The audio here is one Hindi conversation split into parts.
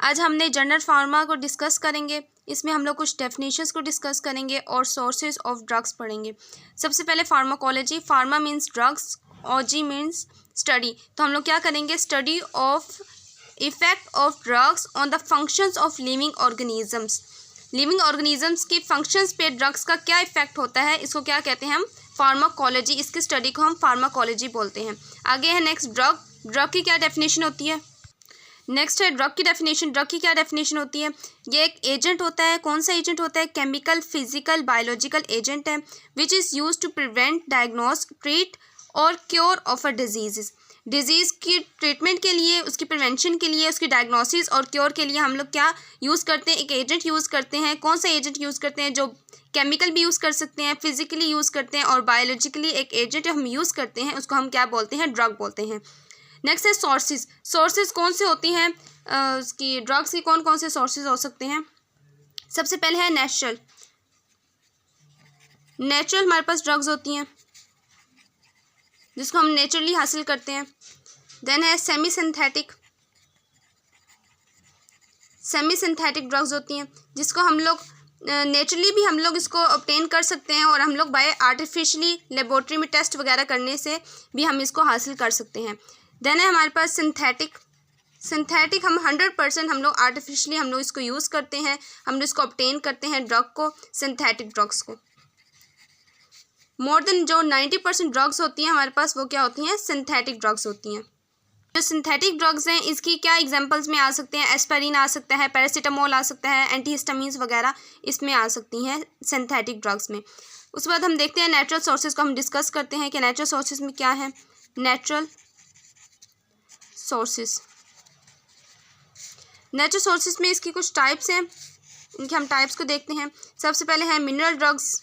आज हमने जनरल फार्मा को डिस्कस करेंगे। इसमें हम लोग कुछ डेफिनेशंस को डिस्कस करेंगे और सोर्सेज ऑफ ड्रग्स पढ़ेंगे। सबसे पहले फार्माकोलॉजी। फार्मा मीन्स ड्रग्स और जी मीन्स स्टडी। तो हम लोग क्या करेंगे, study of effect of drugs on the functions of living organisms. Living organisms की फंक्शंस पे ड्रग्स का क्या इफेक्ट होता है, इसको क्या कहते हैं हम, फार्माकोलॉजी। इसकी स्टडी को हम फार्माकोलॉजी बोलते हैं। आगे है नेक्स्ट ड्रग। ड्रग की क्या डेफिनेशन होती है। नेक्स्ट है ड्रग की डेफिनेशन। ड्रग की क्या डेफिनेशन होती है, ये एक एजेंट होता है। कौन सा एजेंट होता है, केमिकल, फिजिकल, बायोलॉजिकल एजेंट है which is use to prevent, diagnose, treat और cure of a disease. Disease की ट्रीटमेंट के लिए, उसकी प्रिवेंशन के लिए, उसकी डायग्नोसिस और क्योर के लिए हम लोग क्या यूज़ करते हैं, एक एजेंट यूज़ करते हैं। कौन सा एजेंट यूज़ करते हैं, जो केमिकल भी यूज़ कर सकते हैं, फिजिकली यूज़ करते हैं और बायोलॉजिकली एक एजेंट हम यूज़ करते हैं, उसको हम क्या बोलते हैं, ड्रग बोलते हैं। नेक्स्ट है सोर्सेज। सोर्सेज कौन से होती हैं, उसकी ड्रग्स की कौन कौन से सोर्सेज हो सकते हैं। सबसे पहले है नेचुरल। नेचुरल हमारे पास ड्रग्स होती हैं जिसको हम नेचुरली हासिल करते हैं। देन है semi synthetic. Semi synthetic drugs होती हैं जिसको हम लोग नेचुरली भी हम लोग इसको ऑब्टेन कर सकते हैं और हम लोग बाय आर्टिफिशियली लेबोरेटरी में टेस्ट वगैरह करने से भी हम इसको हासिल कर सकते हैं। देन है हमारे पास सिंथेटिक। सिंथेटिक हम 100% हम लोग आर्टिफिशियली हम लोग इसको यूज़ करते हैं, हम लोग इसको ऑब्टेन करते हैं ड्रग को, सिंथेटिक ड्रग्स को। मोर देन जो 90% ड्रग्स होती हैं हमारे पास, वो क्या होती हैं, सिंथेटिक ड्रग्स होती हैं। जो सिंथेटिक ड्रग्स हैं इसकी क्या एग्जांपल्स में आ सकते हैं, एस्पिरिन आ सकता है, पैरासीटामोल आ सकता है, एंटीहिस्टामिन्स वगैरह इसमें आ सकती हैं सिंथेटिक ड्रग्स में। उसके बाद हम देखते हैं नेचुरल सोर्सेज को हम डिस्कस करते हैं कि नेचुरल सोर्सेज में क्या है। Natural sources. नेचुरल सोर्सेज में इसकी कुछ टाइप्स हैं, इनके हम टाइप्स को देखते हैं। सबसे पहले है मिनरल ड्रग्स।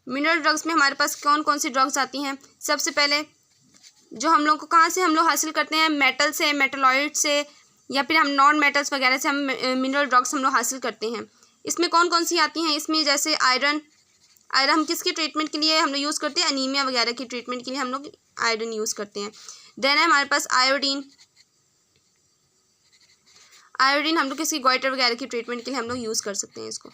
मिनरल ड्रग्स में हमारे पास कौन कौन सी ड्रग्स आती हैं। सबसे पहले जो हम लोग को कहाँ से हम लोग हासिल करते हैं, मेटल से, मेटलॉइड से, या फिर हम नॉन मेटल्स वगैरह से हम मिनरल ड्रग्स हम लोग हासिल करते हैं। इसमें कौन कौन सी आती हैं, इसमें जैसे आयरन। आयरन हम किसकी ट्रीटमेंट के लिए हम लोग यूज़ करते हैं, अनीमिया वगैरह की ट्रीटमेंट के लिए हम लोग आयरन यूज़ करते हैं। देन है हमारे पास आयोडीन। आयोडीन हम लोग किसी गोइटर वगैरह की ट्रीटमेंट के लिए हम लोग यूज़ कर सकते हैं इसको।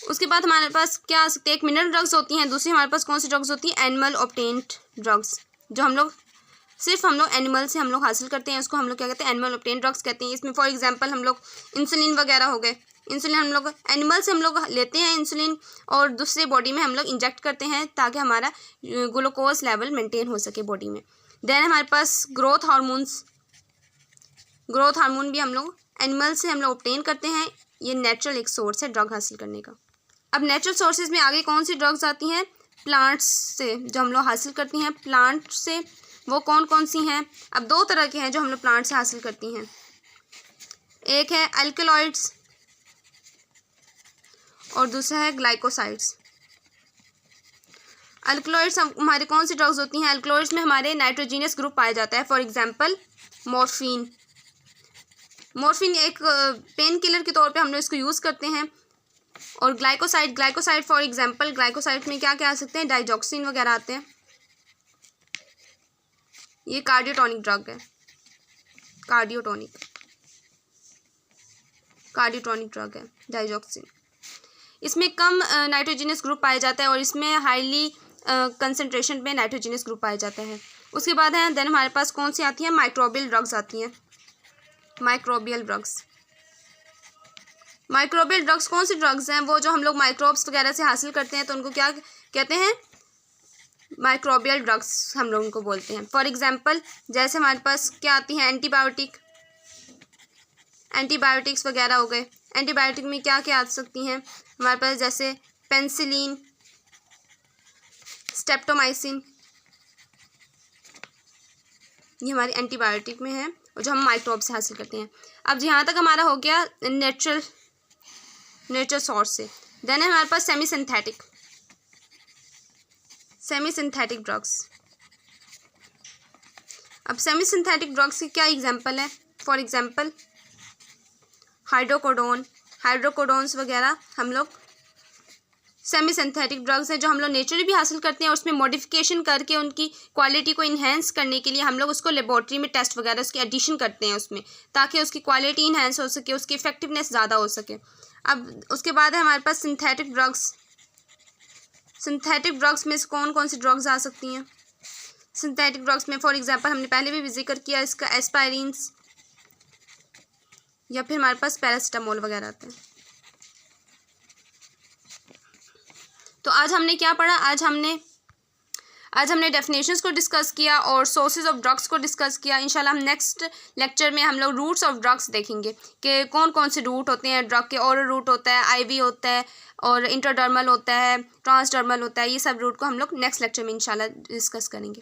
उसके बाद हमारे पास क्या आ सकते हैं, एक मिनरल ड्रग्स होती हैं, दूसरी हमारे पास कौन सी ड्रग्स होती हैं, एनिमल ऑब्टेन्ड ड्रग्स, जो हम लोग सिर्फ हम लोग एनिमल से हम लोग हासिल करते हैं, उसको हम लोग क्या कहते हैं, एनिमल ऑब्टेन्ड ड्रग्स कहते हैं। इसमें फॉर एग्जांपल हम लोग इंसुलिन वगैरह हो गए। इंसुलिन हम लोग एनिमल से हम लोग लेते हैं इंसुलिन और दूसरे बॉडी में हम लोग इंजेक्ट करते हैं ताकि हमारा ग्लूकोज लेवल मेंटेन हो सके बॉडी में। देन हमारे पास ग्रोथ हार्मोन्स। ग्रोथ हार्मोन भी हम लोग एनिमल से हम लोग ऑब्टेन करते हैं। ये नेचुरल एक सोर्स है ड्रग हासिल करने का। अब नेचुरल सोर्सेज में आगे कौन सी ड्रग्स आती हैं, प्लांट्स से जो हम लोग हासिल करती हैं। प्लांट से वो कौन कौन सी हैं, अब दो तरह के हैं जो हम लोग प्लांट से हासिल करती हैं। एक है अल्कलॉइड्स और दूसरा है ग्लाइकोसाइड्स। अल्कलॉइड्स हमारे कौन सी ड्रग्स होती हैं, अल्कलॉइड्स में हमारे नाइट्रोजीनियस ग्रुप पाया जाता है। For example morphine. मॉर्फिन एक पेन किलर के तौर पे हम लोग इसको यूज़ करते हैं। और glycoside. Glycoside for example glycoside में क्या क्या आ सकते हैं, डाइजॉक्सिन वगैरह आते हैं। ये कार्डियोटॉनिक ड्रग है, कार्डियोटॉनिक ड्रग है डाइजॉक्सिन। इसमें कम नाइट्रोजीनियस ग्रुप पाया जाता है और इसमें हाईली कंसनट्रेशन पे नाइट्रोजीनियस ग्रुप पाया जाता है। उसके बाद है देन हमारे पास कौन सी आती है, माइक्रोबियल ड्रग्स आती हैं। Microbial drugs. माइक्रोबियल ड्रग्स कौन सी ड्रग्स हैं, वो जो हम लोग माइक्रोब्स वगैरह से हासिल करते हैं तो उनको क्या कहते हैं, माइक्रोबियल ड्रग्स हम लोग उनको बोलते हैं। फॉर एग्जांपल जैसे हमारे पास क्या आती हैं, एंटीबायोटिक्स वगैरह हो गए। एंटीबायोटिक में क्या क्या आ सकती हैं हमारे पास, जैसे पेनिसिलिन, स्ट्रेप्टोमाइसिन, ये हमारी एंटीबायोटिक में है और जो हम माइक्रोब से हासिल करते हैं। अब यहाँ तक हमारा हो गया नेचुरल सोर्स से। देन है हमारे पास सेमी सिंथेटिक ड्रग्स। अब सेमी सिंथेटिक ड्रग्स की क्या एग्जांपल है, फॉर एग्जांपल हाइड्रोकोडोन्स वगैरह हम लोग सेमी सिंथेटिक ड्रग्स हैं जो हम लोग नेचुरली भी हासिल करते हैं और उसमें मॉडिफिकेशन करके उनकी क्वालिटी को इन्हेंस करने के लिए हम लोग उसको लेबॉर्ट्री में टेस्ट वगैरह उसकी एडिशन करते हैं उसमें, ताकि उसकी क्वालिटी इन्हेंस हो सके, उसकी इफेक्टिवनेस ज़्यादा हो सके। अब उसके बाद है हमारे पास सिंथेटिक ड्रग्स। सिंथेटिक ड्रग्स में से कौन कौन सी ड्रग्स आ सकती हैं? सिंथेटिक ड्रग्स में फॉर एग्जांपल हमने पहले भी जिक्र किया इसका, एस्पायरिन्स या फिर हमारे पास पैरासिटामोल वगैरह आते हैं। तो आज हमने क्या पढ़ा? आज हमने डेफिनेशंस को डिस्कस किया और सोर्सेज ऑफ ड्रग्स को डिस्कस किया। इंशाल्लाह हम नेक्स्ट लेक्चर में हम लोग रूट्स ऑफ ड्रग्स देखेंगे कि कौन कौन से रूट होते हैं ड्रग के। ओरल रूट होता है, आईवी होता है और इंट्राडर्मल होता है, ट्रांसडर्मल होता है। ये सब रूट को हम लोग नेक्स्ट लेक्चर में इंशाल्लाह डिस्कस करेंगे।